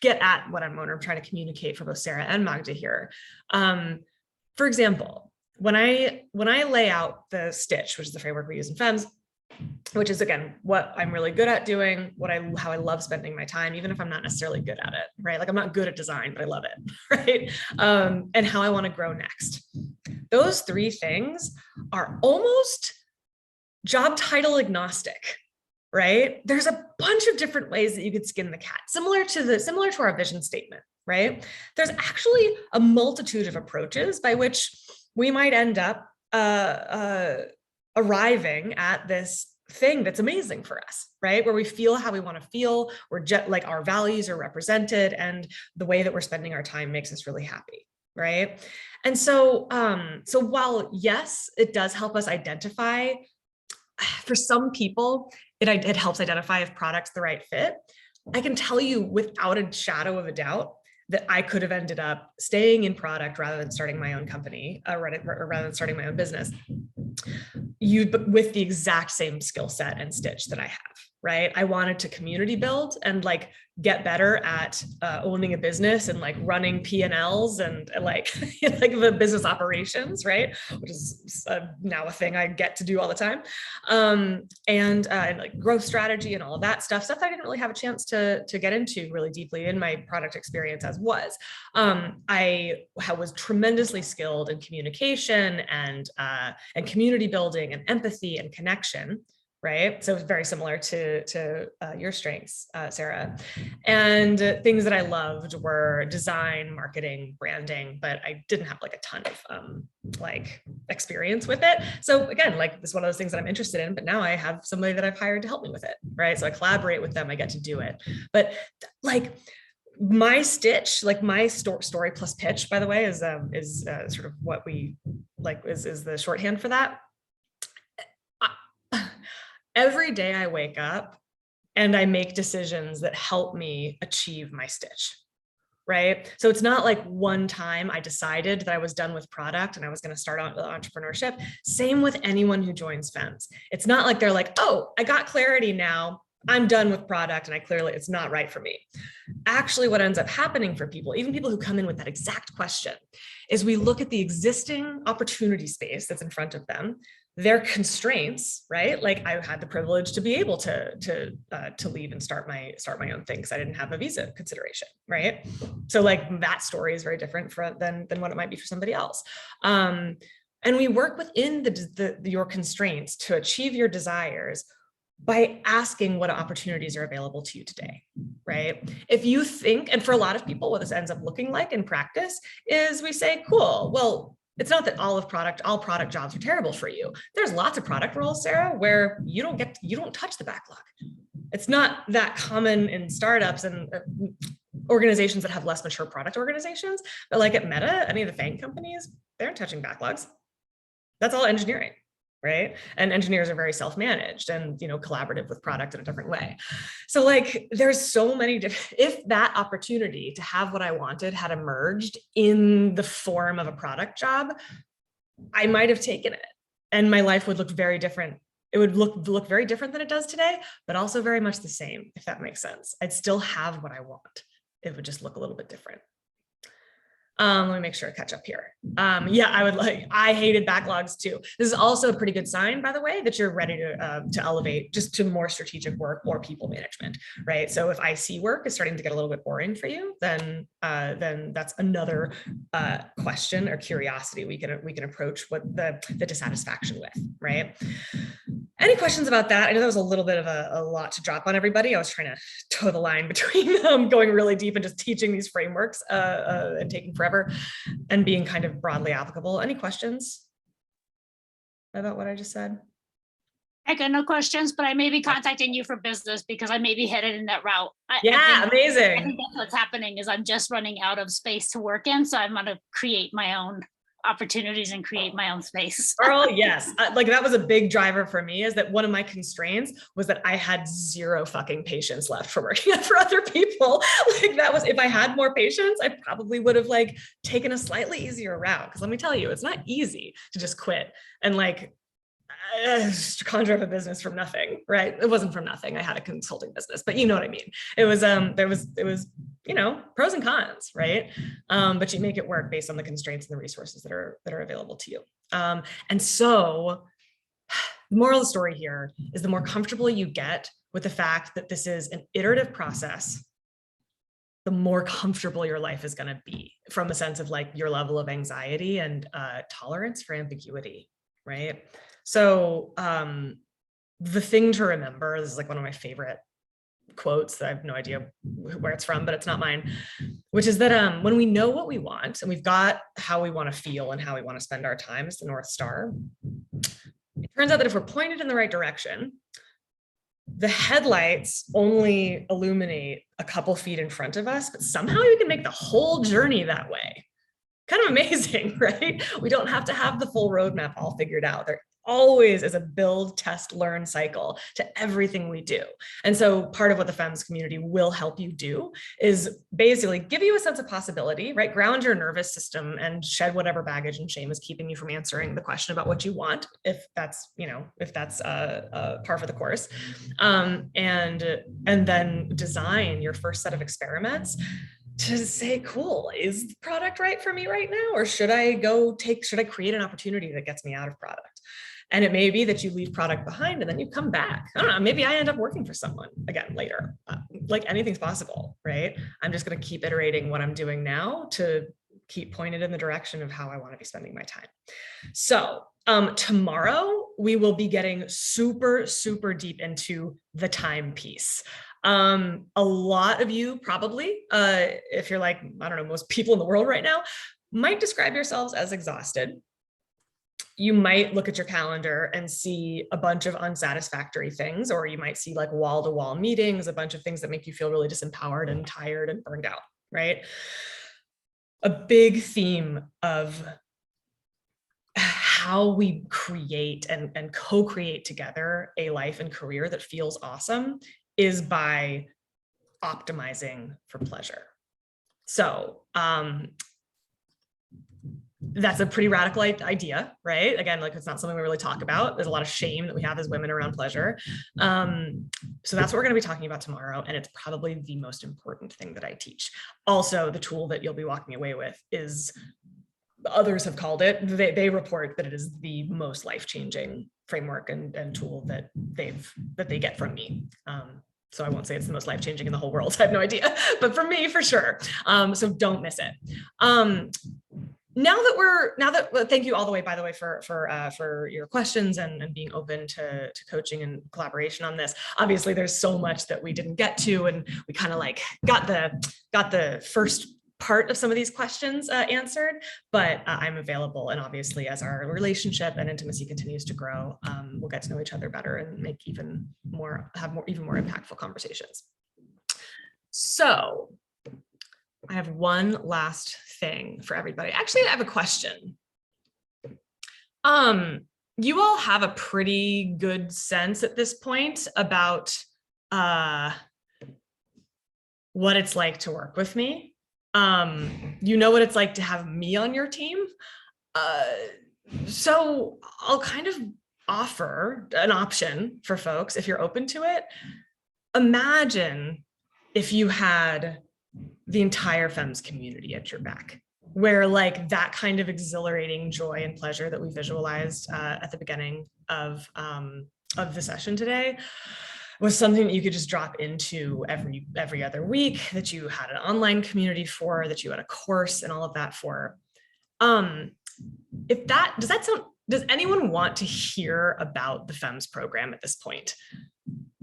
get at what I'm trying to communicate for both Sarah and Magda here. For example, when I lay out the Stitch, which is the framework we use in FEMS, which is, again, what I'm really good at doing, how I love spending my time, even if I'm not necessarily good at it, right? Like, I'm not good at design, but I love it, right? And how I want to grow next. Those 3 things are almost job title agnostic, right? There's a bunch of different ways that you could skin the cat, similar to our vision statement, right? There's actually a multitude of approaches by which we might end up arriving at this thing that's amazing for us, right? Where we feel how we want to feel, where like our values are represented, and the way that we're spending our time makes us really happy, right? And so, so while yes, it does help us identify, for some people, it helps identify if product's the right fit. I can tell you without a shadow of a doubt that I could have ended up staying in product rather than starting my own company, rather than starting my own business, with the exact same skill set and stitch that I have, right? I wanted to community build and like get better at owning a business and like running P&Ls and like, like the business operations, right? Which is now a thing I get to do all the time. And like growth strategy and all of that stuff that I didn't really have a chance to get into really deeply in my product experience as was. I was tremendously skilled in communication and community building and empathy and connection. Right. So it's very similar to your strengths, Sarah. And things that I loved were design, marketing, branding, but I didn't have like a ton of like experience with it. So again, like this is one of those things that I'm interested in, but now I have somebody that I've hired to help me with it. Right. So I collaborate with them, I get to do it. But like my stitch, like my story plus pitch, by the way, is sort of what we like is the shorthand for that. Every day I wake up and I make decisions that help me achieve my stitch, right? So it's not like one time I decided that I was done with product and I was going to start on entrepreneurship. Same with anyone who joins FEMS. It's not like they're like, oh, I got clarity now, I'm done with product and it's not right for me. Actually, what ends up happening for people, even people who come in with that exact question, is we look at the existing opportunity space that's in front of them, their constraints, right? Like I had the privilege to be able to leave and start my own thing because I didn't have a visa consideration, right? So like that story is very different than what it might be for somebody else. And we work within your constraints to achieve your desires by asking what opportunities are available to you today, right? If you think, and for a lot of people, what this ends up looking like in practice is we say, cool, well, it's not that all product jobs are terrible for you. There's lots of product roles, Sarah, where you don't touch the backlog. It's not that common in startups and organizations that have less mature product organizations, but like at Meta, any of the FANG companies, they're not touching backlogs. That's all engineering, right? And engineers are very self-managed and, collaborative with product in a different way. So like, there's so many different, if that opportunity to have what I wanted had emerged in the form of a product job, I might have taken it and my life would look very different. It would look very different than it does today, but also very much the same, if that makes sense. I'd still have what I want. It would just look a little bit different. Let me make sure I catch up here. Yeah, I hated backlogs too. This is also a pretty good sign, by the way, that you're ready to elevate just to more strategic work or people management, right? So if IC work is starting to get a little bit boring for you, then that's another question or curiosity we can approach what the dissatisfaction with, right? Any questions about that? I know that was a little bit of a lot to drop on everybody. I was trying to toe the line between going really deep and just teaching these frameworks and taking forever and being kind of broadly applicable. Any questions about what I just said? I got no questions, but I may be contacting you for business because I may be headed in that route. Amazing. I think that's what's happening is I'm just running out of space to work in. So I'm going to create my own opportunities and create my own space. Girl, yes. Like that was a big driver for me, is that one of my constraints was that I had zero fucking patience left for working for other people. Like that was, if I had more patience, I probably would have like taken a slightly easier route. Cause let me tell you, it's not easy to just quit and like conjure up a business from nothing, right? It wasn't from nothing. I had a consulting business, but you know what I mean? It was, pros and cons, right? But you make it work based on the constraints and the resources that are available to you. And so the moral of the story here is the more comfortable you get with the fact that this is an iterative process, the more comfortable your life is going to be from a sense of like your level of anxiety and tolerance for ambiguity, right? So the thing to remember, this is like one of my favorite quotes that I have no idea where it's from, but it's not mine, which is that when we know what we want and we've got how we want to feel and how we want to spend our time as the North Star, it turns out that if we're pointed in the right direction, the headlights only illuminate a couple feet in front of us, but somehow you can make the whole journey that way. Kind of amazing, right? We don't have to have the full roadmap all figured out. There always is a build, test, learn cycle to everything we do. And so part of what the FEMS community will help you do is basically give you a sense of possibility, right? Ground your nervous system and shed whatever baggage and shame is keeping you from answering the question about what you want, if that's, if that's par for the course. And then design your first set of experiments to say, cool, is the product right for me right now? Or should I create an opportunity that gets me out of product? And it may be that you leave product behind and then you come back. I don't know, maybe I end up working for someone again later. Like anything's possible, right? I'm just going to keep iterating what I'm doing now to keep pointed in the direction of how I want to be spending my time. So tomorrow we will be getting super, super deep into the time piece. A lot of you probably, if you're like, I don't know, most people in the world right now, might describe yourselves as exhausted. You might look at your calendar and see a bunch of unsatisfactory things, or you might see like wall-to-wall meetings, a bunch of things that make you feel really disempowered and tired and burned out, right? A big theme of how we create and co-create together a life and career that feels awesome is by optimizing for pleasure. So, that's a pretty radical idea, right? Again, like it's not something we really talk about. There's a lot of shame that we have as women around pleasure. So that's what we're going to be talking about tomorrow. And it's probably the most important thing that I teach. Also, the tool that you'll be walking away with is, others have called it, they report that it is the most life-changing framework and tool that they get from me. So I won't say it's the most life-changing in the whole world. I have no idea, but for me, for sure. So don't miss it. Thank you all the way, by the way, for your questions and being open to coaching and collaboration on this. Obviously, there's so much that we didn't get to, and we kind of like got the first part of some of these questions answered, but I'm available. And obviously, as our relationship and intimacy continues to grow, we'll get to know each other better and make even more impactful conversations. So I have one last thing for everybody. Actually, I have a question. You all have a pretty good sense at this point about what it's like to work with me. You know what it's like to have me on your team. So I'll kind of offer an option for folks if you're open to it. Imagine if you had the entire FEMS community at your back, where like that kind of exhilarating joy and pleasure that we visualized at the beginning of the session today was something that you could just drop into every other week, that you had an online community for, that you had a course and all of that for. Does anyone want to hear about the FEMS program at this point?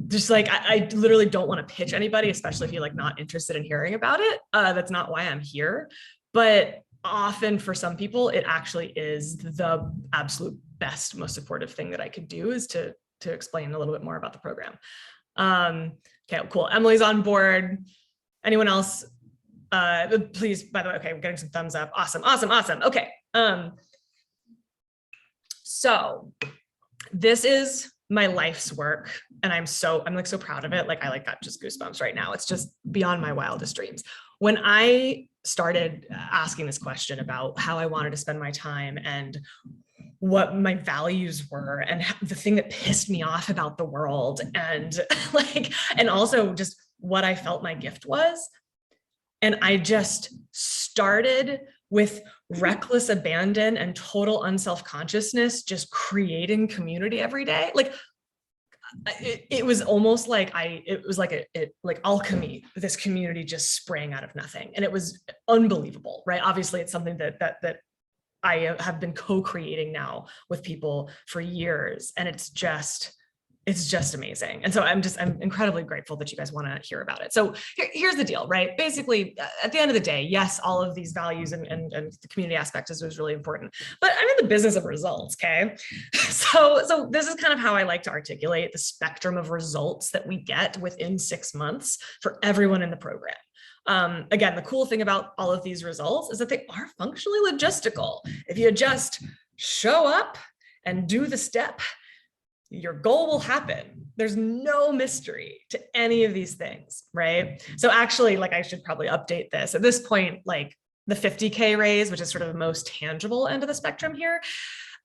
Just like, I literally don't want to pitch anybody, especially if you're like not interested in hearing about it. That's not why I'm here. But often for some people, it actually is the absolute best, most supportive thing that I could do is to explain a little bit more about the program. Okay, cool. Emily's on board. Anyone else? Please, by the way, okay, we're getting some thumbs up. Awesome. Okay. So this is my life's work, and I'm like so proud of it. Like I got just goosebumps right now. It's just beyond my wildest dreams. When I started asking this question about how I wanted to spend my time and what my values were and the thing that pissed me off about the world, and and also just what I felt my gift was. And I just started with reckless abandon and total unself-consciousness, just creating community every day. Like it was almost like it was like alchemy. This community just sprang out of nothing, and it was unbelievable, right? Obviously, it's something that I have been co-creating now with people for years, and it's just it's just amazing. And so I'm incredibly grateful that you guys want to hear about it. So here's the deal, right? Basically, at the end of the day, yes, all of these values and the community aspect is really important, but I'm in the business of results, okay? So this is kind of how I like to articulate the spectrum of results that we get within 6 months for everyone in the program. Again, the cool thing about all of these results is that they are functionally logistical. If you just show up and do the step, your goal will happen. There's no mystery to any of these things, right? So actually, like, I should probably update this. At this point, like the 50K raise, which is sort of the most tangible end of the spectrum here.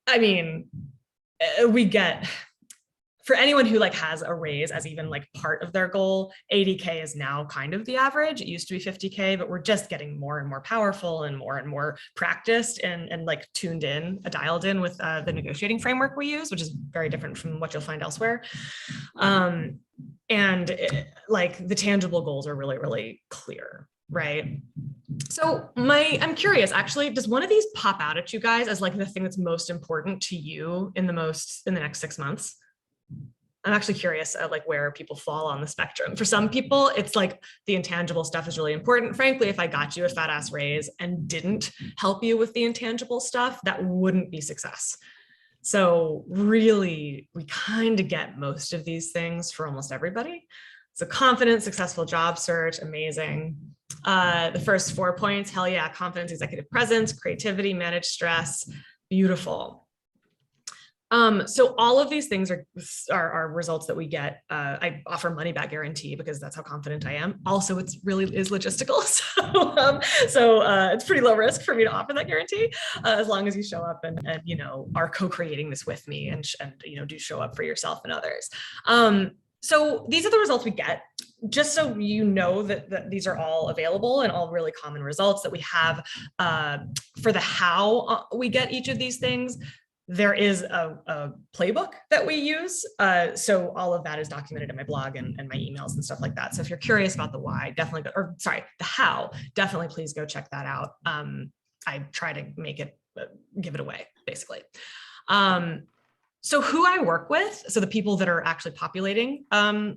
I mean, we get, for anyone who like has a raise as even like part of their goal, 80K is now kind of the average. It used to be 50K, but we're just getting more and more powerful and more practiced and like tuned in, dialed in with the negotiating framework we use, which is very different from what you'll find elsewhere. Like the tangible goals are really, really clear, right? So I'm curious, actually, does one of these pop out at you guys as like the thing that's most important to you in the next 6 months? I'm actually curious like where people fall on the spectrum. For some people, it's like the intangible stuff is really important. Frankly, if I got you a fat ass raise and didn't help you with the intangible stuff, that wouldn't be success. So really, we kind of get most of these things for almost everybody. So confident, successful job search, amazing. The first 4 points, hell yeah, confidence, executive presence, creativity, manage stress, beautiful. So all of these things are results that we get. I offer money back guarantee because that's how confident I am. Also, it's really is logistical. So it's pretty low risk for me to offer that guarantee as long as you show up and you know, are co-creating this with me and you know, do show up for yourself and others. So these are the results we get. Just so you know that these are all available and all really common results that we have for the how we get each of these things. There is a playbook that we use. So all of that is documented in my blog and my emails and stuff like that. So if you're curious about the why, definitely, the how, definitely please go check that out. I try to make it, give it away, basically. So who I work with, so the people that are actually populating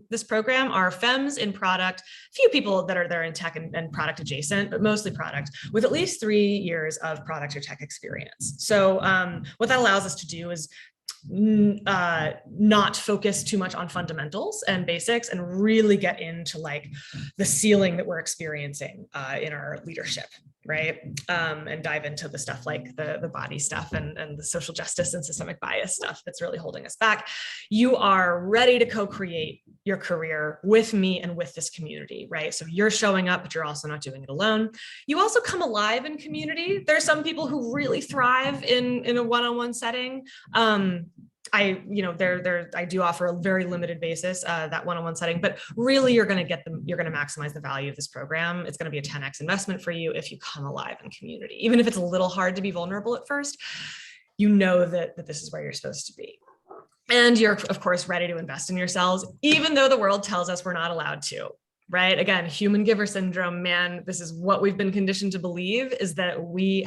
this program are femmes in product, few people that are there in tech and product adjacent, but mostly product with at least 3 years of product or tech experience. So what that allows us to do is not focus too much on fundamentals and basics and really get into like the ceiling that we're experiencing in our leadership, right? And dive into the stuff like the body stuff and the social justice and systemic bias stuff that's really holding us back. You are ready to co-create your career with me and with this community, right? So you're showing up, but you're also not doing it alone. You also come alive in community. There's some people who really thrive in a one-on-one setting. I do offer a very limited basis, that one-on-one setting, but really you're going to maximize the value of this program. It's going to be a 10x investment for you if you come alive in community. Even if it's a little hard to be vulnerable at first, you know that this is where you're supposed to be. And you're, of course, ready to invest in yourselves, even though the world tells us we're not allowed to. Right? Again, human giver syndrome, man, this is what we've been conditioned to believe, is that we're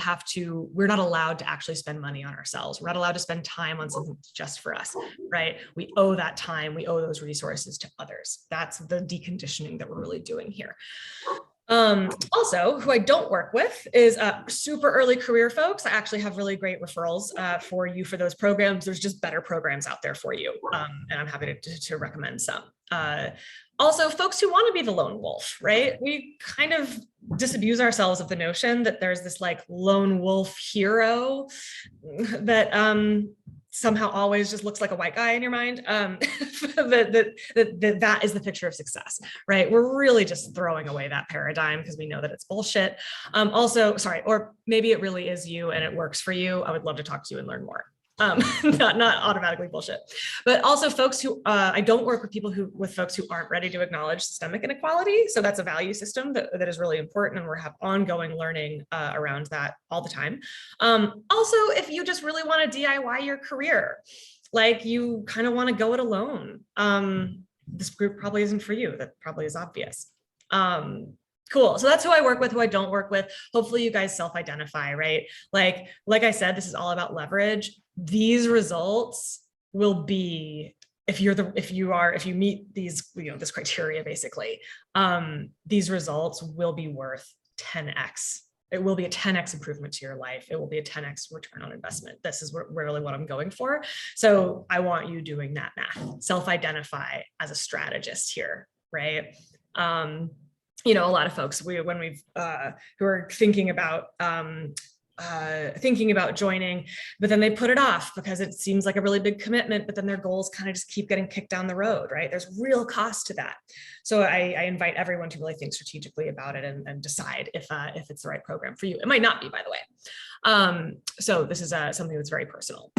not allowed to actually spend money on ourselves. We're not allowed to spend time on something just for us, right? We owe that time, we owe those resources to others. That's the deconditioning that we're really doing here. Also, who I don't work with is super early career folks. I actually have really great referrals for you for those programs. There's just better programs out there for you. And I'm happy to recommend some. Also, folks who want to be the lone wolf, right? We kind of disabuse ourselves of the notion that there's this like lone wolf hero that somehow always just looks like a white guy in your mind. That is the picture of success, right? We're really just throwing away that paradigm because we know that it's bullshit. Or maybe it really is you and it works for you. I would love to talk to you and learn more. Not automatically bullshit, but also folks who I don't work with folks who aren't ready to acknowledge systemic inequality. So that's a value system that is really important, and we have ongoing learning around that all the time. Also, if you just really want to DIY your career, like you kind of want to go it alone, this group probably isn't for you. That probably is obvious. Cool. So that's who I work with, who I don't work with. Hopefully you guys self-identify, right? Like I said, this is all about leverage. These results will be if you meet these, this criteria, basically, these results will be worth 10x. It will be a 10x improvement to your life. It will be a 10x return on investment. This is really what I'm going for. So I want you doing that math. Self-identify as a strategist here, right? A lot of folks, who are thinking about joining, but then they put it off because it seems like a really big commitment, but then their goals kind of just keep getting kicked down the road, right? There's real cost to that. So I invite everyone to really think strategically about it and decide if it's the right program for you. It might not be, by the way. So this is something that's very personal.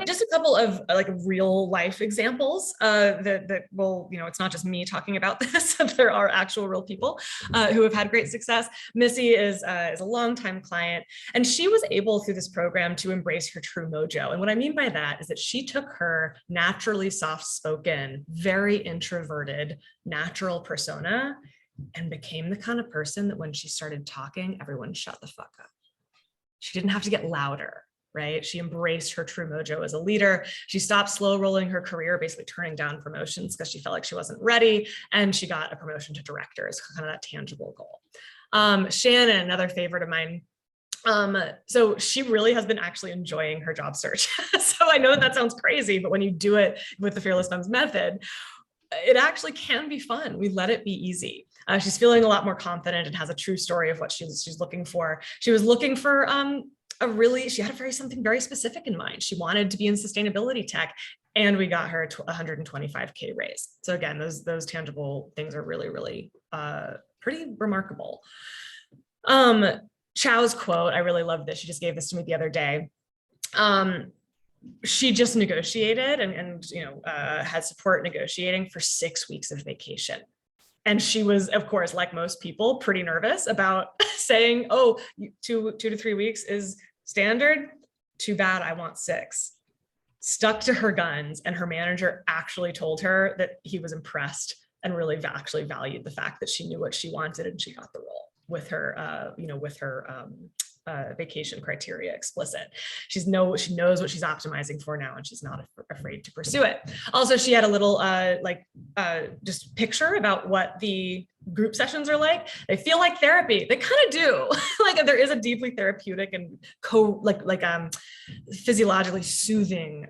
Just a couple of like real life examples that will, it's not just me talking about this. There are actual real people who have had great success. Missy is a longtime client, and she was able through this program to embrace her true mojo. And what I mean by that is that she took her naturally soft-spoken, very introverted, natural persona and became the kind of person that when she started talking, everyone shut the fuck up. She didn't have to get louder. Right? She embraced her true mojo as a leader. She stopped slow rolling her career, basically turning down promotions because she felt like she wasn't ready. And she got a promotion to director as kind of that tangible goal. Shannon, another favorite of mine. So she really has been actually enjoying her job search. So I know that sounds crazy, but when you do it with the Fearless Femmes method, it actually can be fun. We let it be easy. She's feeling a lot more confident and has a true story of what she's looking for. She was looking for she had something very specific in mind. She wanted to be in sustainability tech, and we got her a 125K raise. So again, those tangible things are really, really pretty remarkable. Chow's quote, I really love this. She just gave this to me the other day. She just negotiated and had support negotiating for 6 weeks of vacation. And she was, of course, like most people, pretty nervous about saying, oh, 2 to 3 weeks is standard. Too bad, I want 6. Stuck to her guns, and her manager actually told her that he was impressed and really actually valued the fact that she knew what she wanted and she got the role with her, vacation criteria explicit. She knows what she's optimizing for now, and she's not afraid to pursue it. Also, she had a little just picture about what the group sessions are like. They feel like therapy. They kind of do. Like there is a deeply therapeutic and physiologically soothing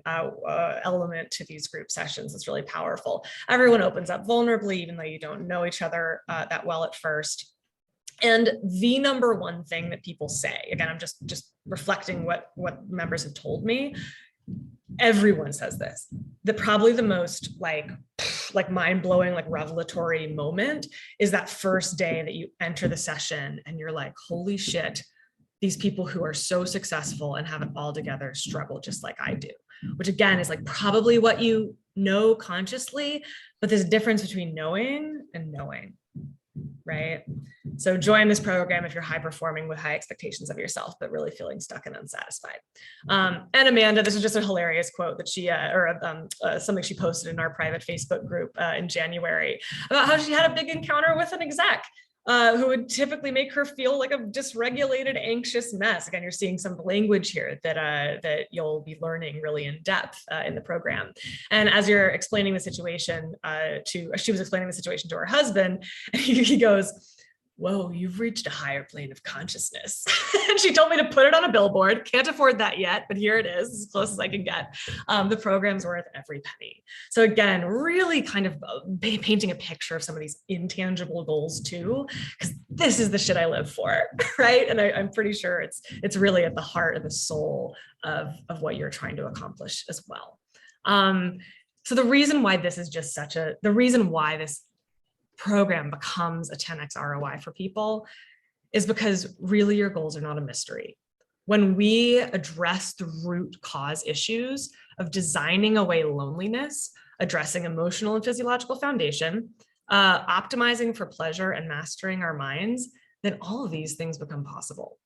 element to these group sessions. It's really powerful. Everyone opens up vulnerably, even though you don't know each other that well at first. And the number one thing that people say, again, I'm just reflecting what members have told me. Everyone says this, that probably the most like mind-blowing, like revelatory moment is that first day that you enter the session and you're like, holy shit, these people who are so successful and have it all together struggle just like I do, which again is like probably what you know consciously, but there's a difference between knowing and knowing. Right? So join this program if you're high performing with high expectations of yourself, but really feeling stuck and unsatisfied. And Amanda, this is just a hilarious quote that she, something she posted in our private Facebook group in January about how she had a big encounter with an exec who would typically make her feel like a dysregulated, anxious mess. Again, you're seeing some language here that you'll be learning really in depth in the program. And as you're explaining the situation she was explaining the situation to her husband, and he goes, whoa, you've reached a higher plane of consciousness. And she told me to put it on a billboard. Can't afford that yet, but here it is, as close as I can get. The program's worth every penny. So again, really kind of painting a picture of some of these intangible goals too, because this is the shit I live for, right? And I'm pretty sure it's really at the heart of the soul of what you're trying to accomplish as well. So the reason why this is just the reason why this program becomes a 10x ROI for people is because really your goals are not a mystery. When we address the root cause issues of designing away loneliness, addressing emotional and physiological foundation, optimizing for pleasure and mastering our minds, then all of these things become possible.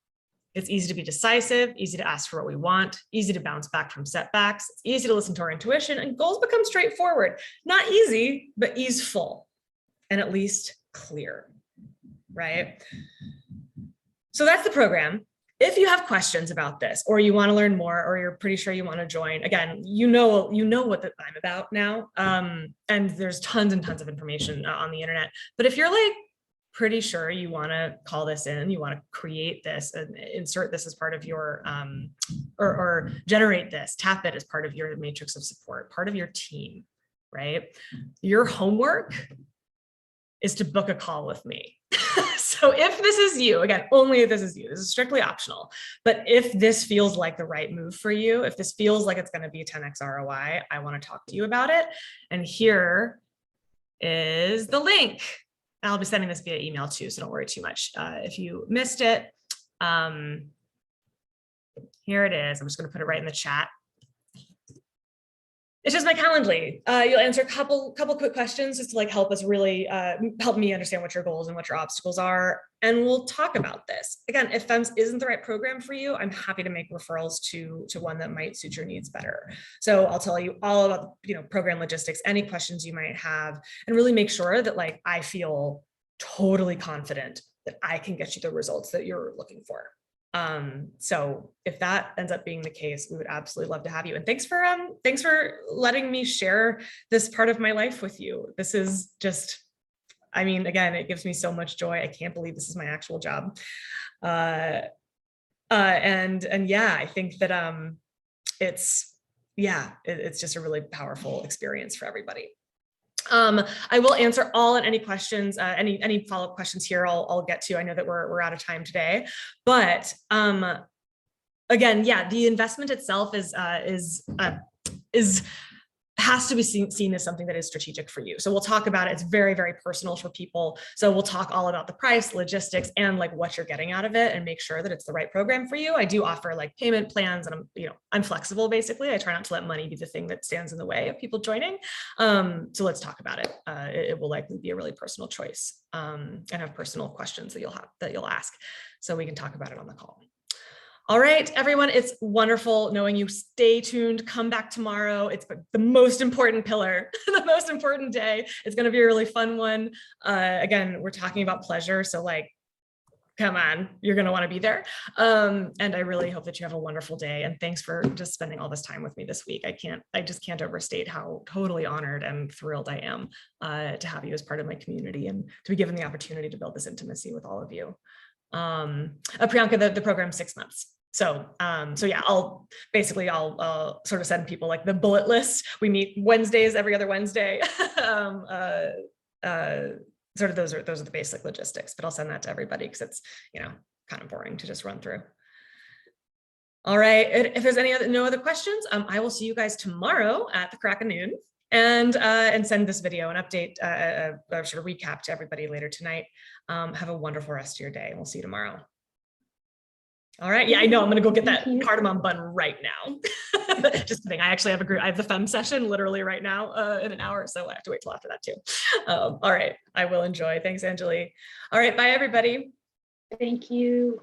It's easy to be decisive, easy to ask for what we want, easy to bounce back from setbacks, it's easy to listen to our intuition, and goals become straightforward. Not easy, but easeful. And at least clear, right? So that's the program. if you have questions about this, or you want to learn more, or you're pretty sure you want to join, again, you know what I'm about now. And there's tons and tons of information on the internet. But if you're like pretty sure you want to call this in, you want to create this and insert this as part of your, or generate this, tap it as part of your matrix of support, part of your team, right? Your homework is to book a call with me. So if this is you, again, only if this is you, this is strictly optional, but if this feels like the right move for you, if this feels like it's going to be a 10x ROI, I want to talk to you about it. And here is the link. I'll be sending this via email too, so don't worry too much if you missed it. Here it is. I'm just going to put it right in the chat. It's just my Calendly. You'll answer a couple quick questions just to like help us really help me understand what your goals and what your obstacles are. And we'll talk about this. Again, if FEMS isn't the right program for you, I'm happy to make referrals to one that might suit your needs better. So I'll tell you all about, program logistics, any questions you might have, and really make sure that like I feel totally confident that I can get you the results that you're looking for. So if that ends up being the case, we would absolutely love to have you. And thanks for letting me share this part of my life with you. This is just, I mean, again, it gives me so much joy. I can't believe this is my actual job. And yeah, I think that, it's just a really powerful experience for everybody. I will answer all and any questions, any follow-up questions here I'll get to. I know that we're out of time today, but again, yeah, the investment itself has to be seen as something that is strategic for you. So we'll talk about it. It's very, very personal for people. So we'll talk all about the price, logistics, and like what you're getting out of it, and make sure that it's the right program for you. I do offer like payment plans, and I'm flexible basically. I try not to let money be the thing that stands in the way of people joining. So let's talk about it. It will likely be a really personal choice, and have personal questions that you'll ask. So we can talk about it on the call. All right, everyone, it's wonderful knowing you. Stay tuned, come back tomorrow. It's the most important pillar, the most important day. It's gonna be a really fun one. Again, we're talking about pleasure, so like, come on, you're gonna wanna be there. And I really hope that you have a wonderful day. And thanks for just spending all this time with me this week. I just can't overstate how totally honored and thrilled I am to have you as part of my community and to be given the opportunity to build this intimacy with all of you. Priyanka, the program's 6 months. So yeah, I'll sort of send people like the bullet list. We meet Wednesdays, every other Wednesday. Sort of those are the basic logistics, but I'll send that to everybody because it's, kind of boring to just run through. All right, if there's no other questions, I will see you guys tomorrow at the crack of noon, and send this video an update, a sort of recap to everybody later tonight. Have a wonderful rest of your day. We'll see you tomorrow. All right. Yeah, I know. I'm going to go get that cardamom bun right now. Just kidding. I actually have I have the FEM session literally right now in an hour. So I have to wait till after that too. All right. I will enjoy. Thanks, Anjali. All right. Bye, everybody. Thank you.